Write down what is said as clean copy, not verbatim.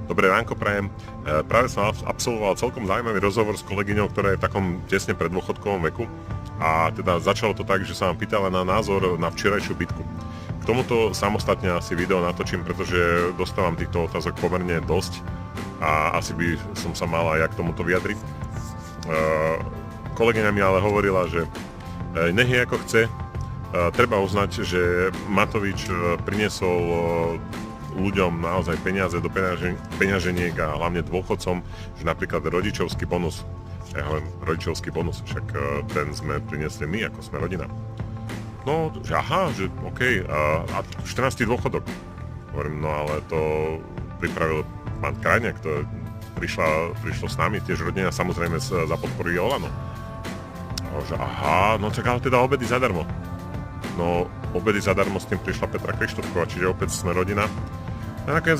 Dobré ránko prajem. Práve som absolvoval celkom zaujímavý rozhovor s kolegyňou, ktorá je v takom tesne pred dôchodkovom veku. A teda začalo to tak, že sa vám pýtala na názor na včerajšiu bitku. K tomuto samostatne asi video natočím, pretože dostávam týchto otázok pomerne dosť a asi by som sa mal aj ja k tomuto vyjadriť. Kolegyňa mi ale hovorila, že nech je ako chce, treba uznať, že Matovič priniesol ľuďom naozaj peniaze do peňaženiek a hlavne dôchodcom, že napríklad rodičovský bonus, rodičovský bonus, však ten sme priniesli my, ako sme rodina. No, že aha, že OK, a 14. dôchodok. Hovorím, no ale to pripravil pán Krajniak, to prišlo s nami, tiež rodina, samozrejme za podpory Olano. Že aha, no tak ale teda obedy zadarmo. No, obedy zadarmo, s tým prišla Petra Krištofková, čiže opäť sme rodina. A nakoniec